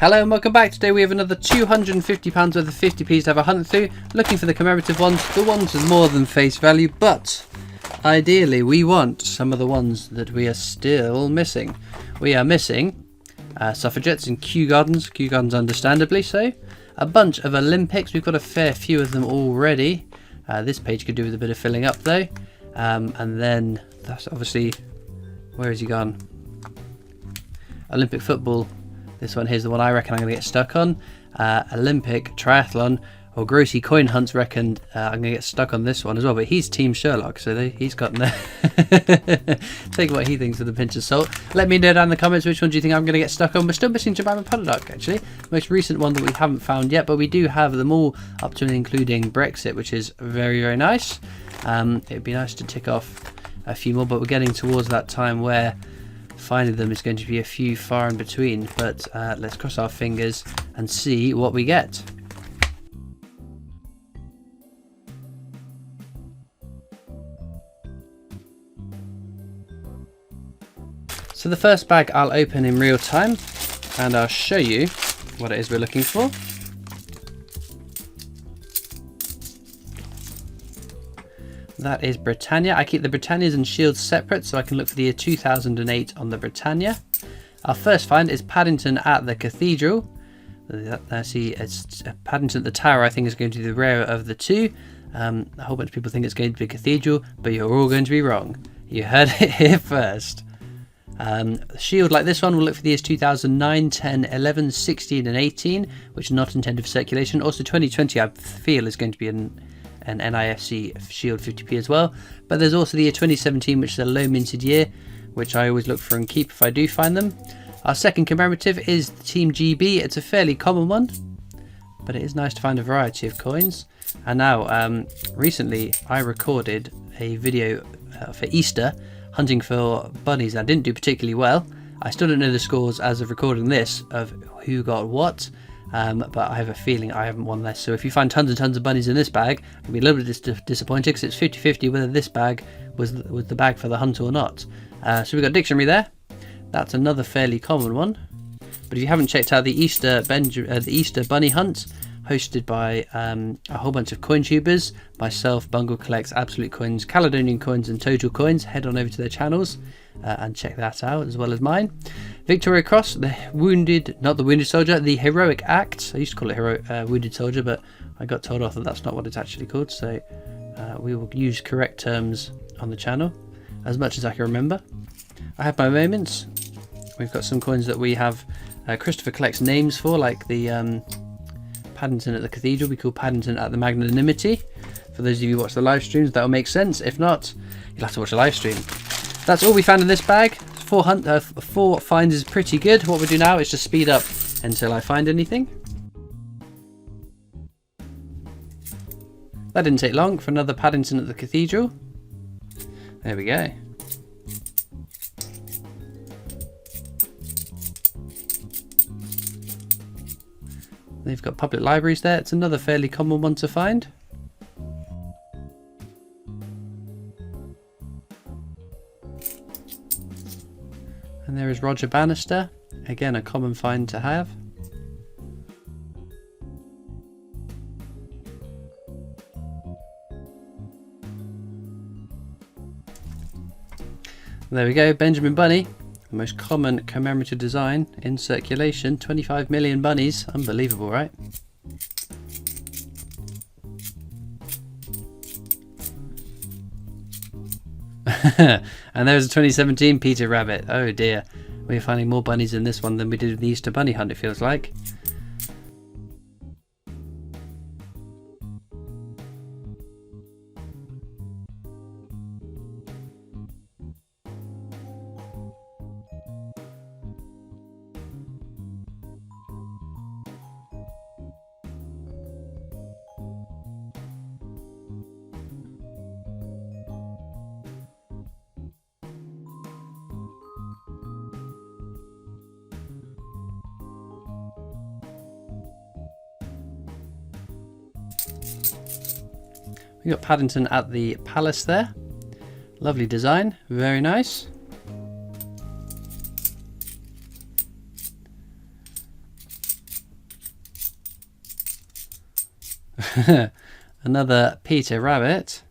Hello and welcome back. Today we have another £250 worth of 50p's to have a hunt through, looking for the commemorative ones, the ones with more than face value, but ideally we want some of the ones that we are still missing. We are missing suffragettes and Kew Gardens understandably so, a bunch of Olympics, we've got a fair few of them already. This page could do with a bit of filling up though, and then that's obviously, where has he gone? Olympic football. This one here's the one I reckon I'm going to get stuck on. Olympic triathlon or grossy coin hunts reckoned. I'm going to get stuck on this one as well. But he's Team Sherlock, so he's got no. Take what he thinks with a pinch of salt. Let me know down in the comments which one do you think I'm going to get stuck on. We're still missing Jemima Puddock actually. Most recent one that we haven't found yet, but we do have them all up to and including Brexit, which is very, very nice. It'd be nice to tick off a few more, but we're getting towards that time where finding them is going to be a few far in between, but let's cross our fingers and see what we get. So the first bag I'll open in real time and I'll show you what it is we're looking for. That is Britannia. I keep the Britannias and Shields separate so I can look for the year 2008 on the Britannia. Our first find is Paddington at the Cathedral. I see it's Paddington at the Tower I think is going to be the rarer of the two. A whole bunch of people think it's going to be Cathedral, but you're all going to be wrong. You heard it here first. Shield like this one will look for the years 2009, 10, 11, 16 and 18, which are not intended for circulation. Also 2020 I feel is going to be an NIFC Shield 50p as well, but there's also the year 2017, which is a low minted year, which I always look for and keep if I do find them. Our second commemorative is the Team GB. It's a fairly common one, but it is nice to find a variety of coins. And now recently I recorded a video for Easter hunting for bunnies. I didn't do particularly well. I still don't know the scores as of recording this of who got what. But I have a feeling I haven't won this. So if you find tons and tons of bunnies in this bag, I'll be a little bit disappointed because it's 50-50 whether this bag was the bag for the hunt or not. So we've got dictionary there. That's another fairly common one. But if you haven't checked out the Easter bunny hunt, hosted by a whole bunch of coin tubers, myself, Bungle Collects, Absolute Coins, Caledonian Coins and Total Coins, head on over to their channels and check that out as well as mine. Victoria Cross, the wounded soldier, the heroic act. I used to call it wounded soldier, but I got told off that that's not what it's actually called, so we will use correct terms on the channel as much as I can remember. I have my moments. We've got some coins that we have Christopher collects names for, like the Paddington at the Cathedral. We call Paddington at the Magnanimity. For those of you who watch the live streams, that will make sense. If not, you'll have to watch a live stream. That's all we found in this bag. 4 finds is pretty good. What we do now is just speed up until I find anything. That didn't take long for another Paddington at the Cathedral. There we go. They've got public libraries there. It's another fairly common one to find. And there is Roger Bannister, again a common find to have. There we go, Benjamin Bunny, the most common commemorative design in circulation. 25 million bunnies, unbelievable, right? And there's a 2017 Peter Rabbit. Oh dear, we're finding more bunnies in this one than we did in the Easter Bunny hunt, it feels like. We got Paddington at the Palace there. Lovely design, very nice. Another Peter Rabbit.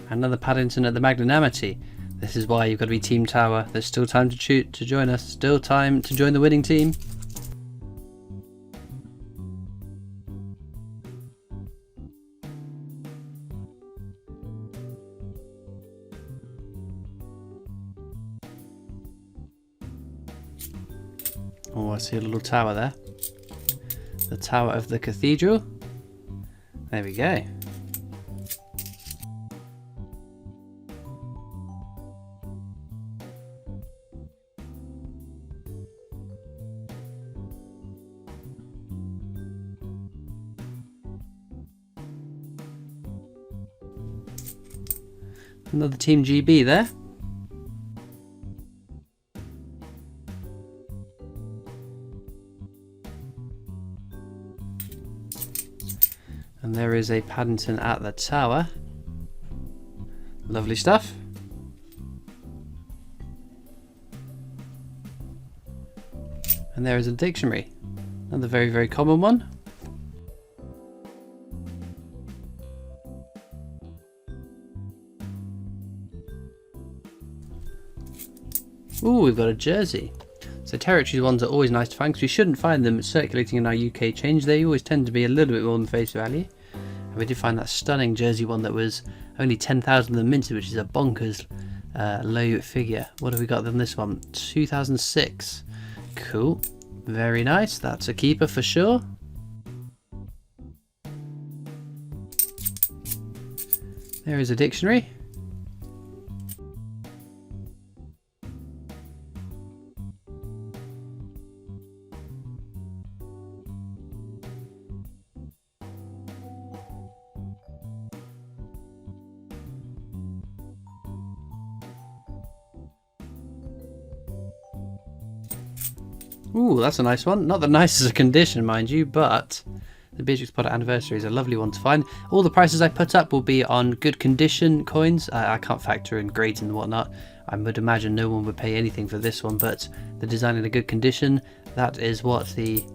Another Paddington at the Magnanimity. This is why you've got to be Team Tower. There's still time to join us. Still time to join the winning team. Oh, I see a little tower there. The Tower of the Cathedral. There we go. Another Team GB there. And there is a Paddington at the tower. Lovely stuff. And there is a dictionary. Another very, very common one. Ooh, we've got a jersey. So territory ones are always nice to find because we shouldn't find them circulating in our UK change. They always tend to be a little bit more than face value. And we did find that stunning jersey one that was only 10,000 of them minted, which is a bonkers low figure. What have we got on this one? 2006. Cool. Very nice. That's a keeper for sure. There is a dictionary. Ooh, that's a nice one. Not the nicest condition, mind you, but the Beatrix Potter Anniversary is a lovely one to find. All the prices I put up will be on good condition coins. I can't factor in grades and whatnot. I would imagine no one would pay anything for this one, but the design in a good condition, that is what the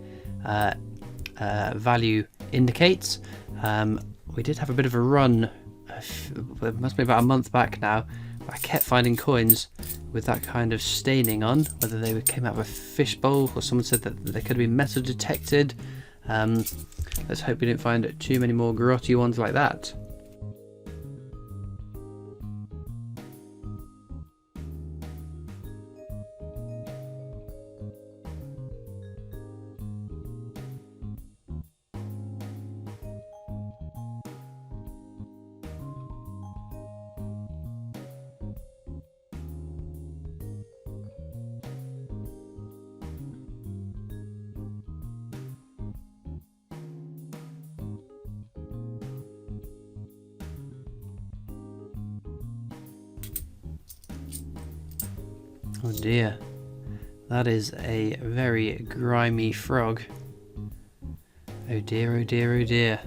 value indicates. We did have a bit of a run, it must be about a month back now. I kept finding coins with that kind of staining on, whether they came out of a fishbowl or someone said that they could have been metal detected. Let's hope we don't find too many more grotty ones like that. Oh dear, that is a very grimy frog. Oh dear, oh dear, oh dear.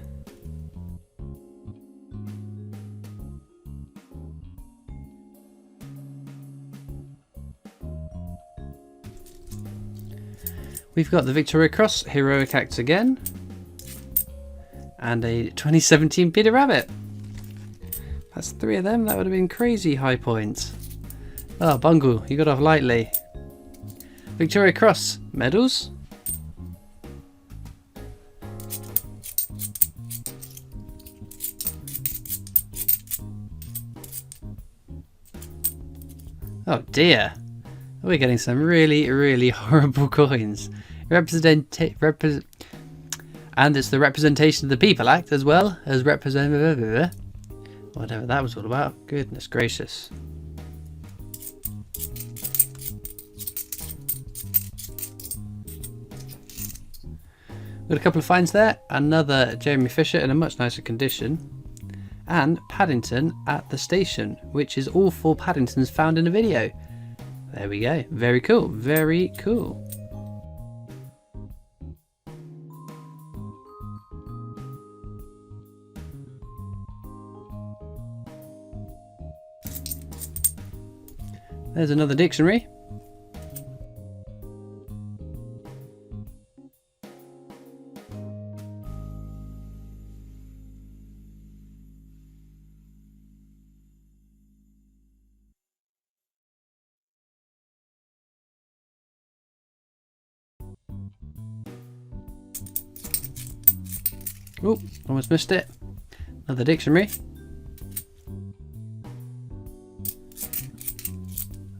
We've got the Victoria Cross, Heroic Acts again, and a 2017 Peter Rabbit. That's 3 of them, that would have been crazy high points. Oh, Bungle, you got off lightly. Victoria Cross, medals. Oh dear. We're getting some really, really horrible coins. And it's the Representation of the People Act as well as whatever that was all about. Goodness gracious. Got a couple of finds there. Another Jeremy Fisher in a much nicer condition. And Paddington at the station, which is all 4 Paddingtons found in a video. There we go. Very cool. Very cool. There's another dictionary. Oh, almost missed it. Another dictionary.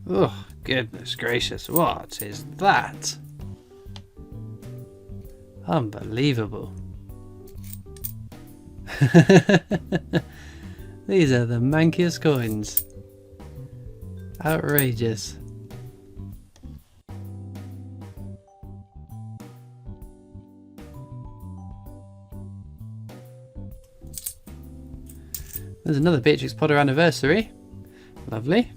Oh, goodness gracious. What is that? Unbelievable. These are the mankiest coins. Outrageous. There's another Beatrix Potter anniversary. Lovely.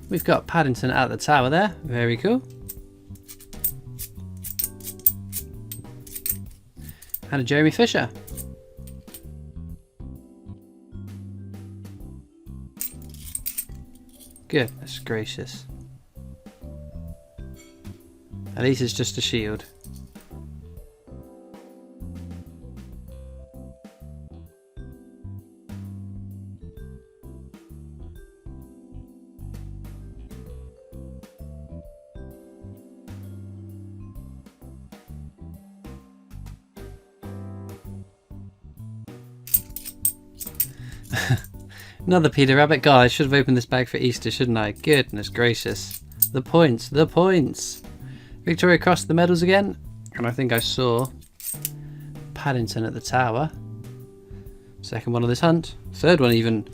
We've got Paddington at the tower there. Very cool. And a Jeremy Fisher. Goodness gracious. At least it's just a shield. Another Peter Rabbit. God, I should have opened this bag for Easter, shouldn't I? Goodness gracious. The points, the points. Victoria Cross, the medals again. And I think I saw Paddington at the tower. Second one of this hunt. Third one even.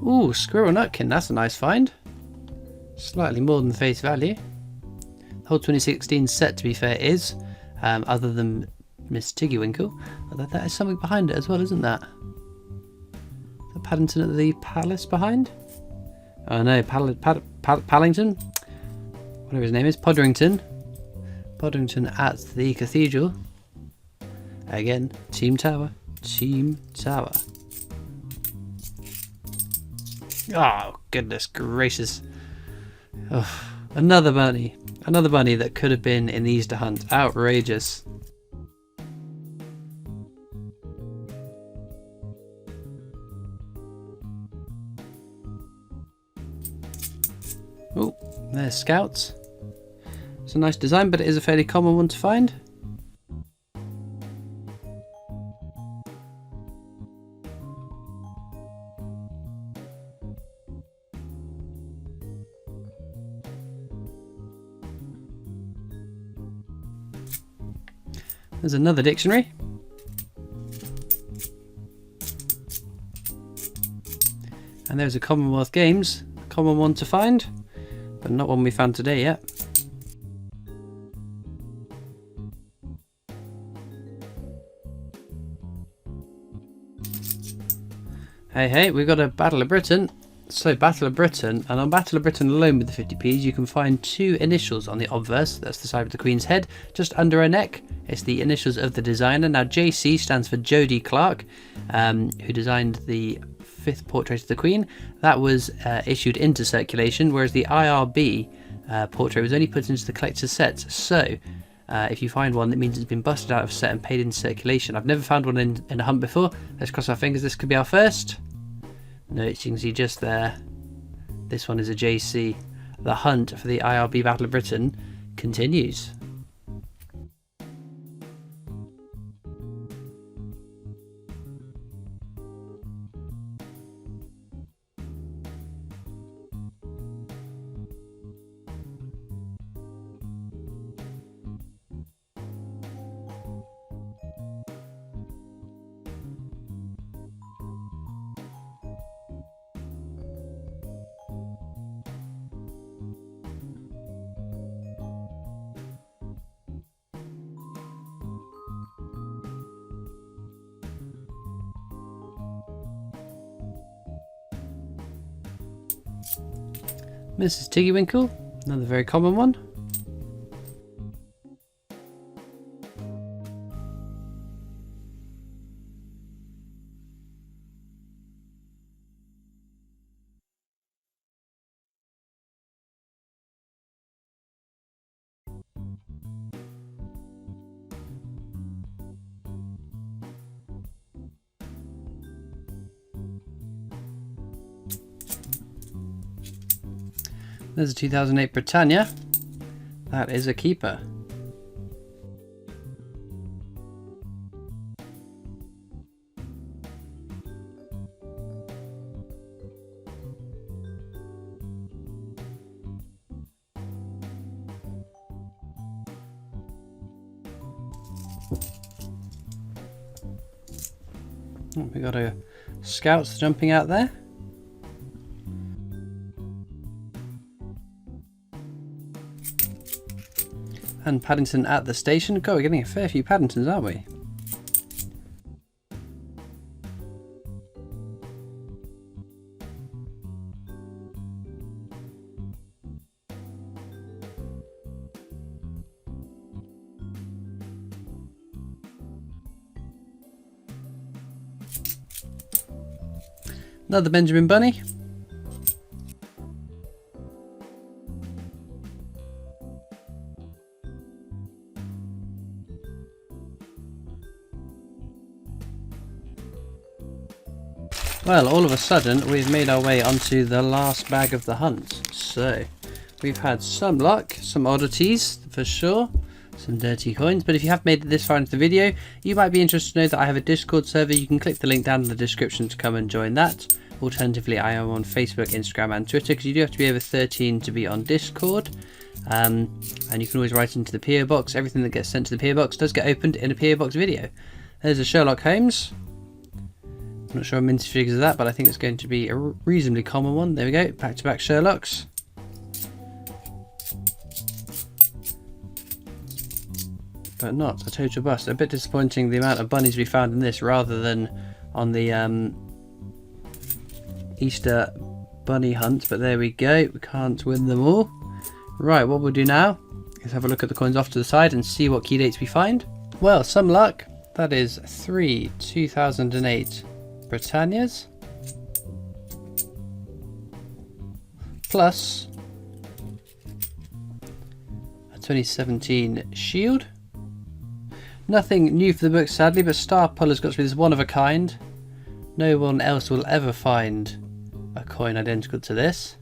Ooh, Squirrel Nutkin, that's a nice find. Slightly more than face value. The whole 2016 set, to be fair, is, other than Miss Tiggywinkle. Although that is something behind it as well, isn't that? The Paddington at the palace behind? Oh no, Paddington? Whatever his name is, Podrington. Podrington at the cathedral. Again, Team Tower. Team Tower. Oh, goodness gracious. Oh, another bunny. Another bunny that could have been in the Easter hunt. Outrageous. Oh, there's Scouts. It's a nice design, but it is a fairly common one to find. There's another dictionary. And there's a Commonwealth Games, a common one to find, but not one we found today yet. Hey, we've got a Battle of Britain. So Battle of Britain, and on Battle of Britain alone with the 50p's you can find two initials on the obverse. That's the side of the Queen's head, just under her neck. It's the initials of the designer. Now JC stands for Jodie Clark, who designed the 5th portrait of the Queen. That was issued into circulation, whereas the IRB portrait was only put into the collector's sets. So if you find one, that means it's been busted out of set and paid in circulation. I've never found one in a hunt before. Let's cross our fingers this could be our first. No, you can see just there. This one is a JC. The hunt for the IRB Battle of Britain continues. Mrs. Tiggywinkle, another very common one. There's a 2008 Britannia. That is a keeper. Oh, we got a Scouts jumping out there. And Paddington at the station. God, we're getting a fair few Paddingtons, aren't we? Another Benjamin Bunny. Well, all of a sudden we've made our way onto the last bag of the hunt. So we've had some luck, some oddities for sure, some dirty coins, but if you have made it this far into the video, you might be interested to know that I have a Discord server. You can click the link down in the description to come and join that. Alternatively, I am on Facebook, Instagram and Twitter, because you do have to be over 13 to be on Discord. And you can always write into the PO box. Everything that gets sent to the PO box does get opened in a PO box video. There's a Sherlock Holmes. I'm not sure how many figures of that, but I think it's going to be a reasonably common one. There we go, back-to-back Sherlocks. But not a total bust. A bit disappointing the amount of bunnies we found in this rather than on the Easter bunny hunt, but there we go. We can't win them all. Right, what we'll do now is have a look at the coins off to the side and see what key dates we find. Well, some luck. That is 3 2008 Britannias plus a 2017 Shield. Nothing new for the book sadly, but Star Pull has got to be this one of a kind. No one else will ever find a coin identical to this.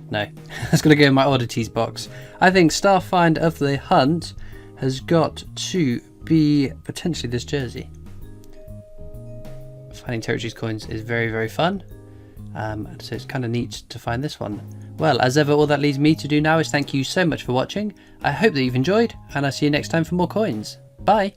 No, that's going to go in my oddities box. I think Star Find of the Hunt has got to be potentially this jersey. Finding Territories coins is very, very fun. So it's kind of neat to find this one. Well, as ever, all that leaves me to do now is thank you so much for watching. I hope that you've enjoyed, and I'll see you next time for more coins. Bye!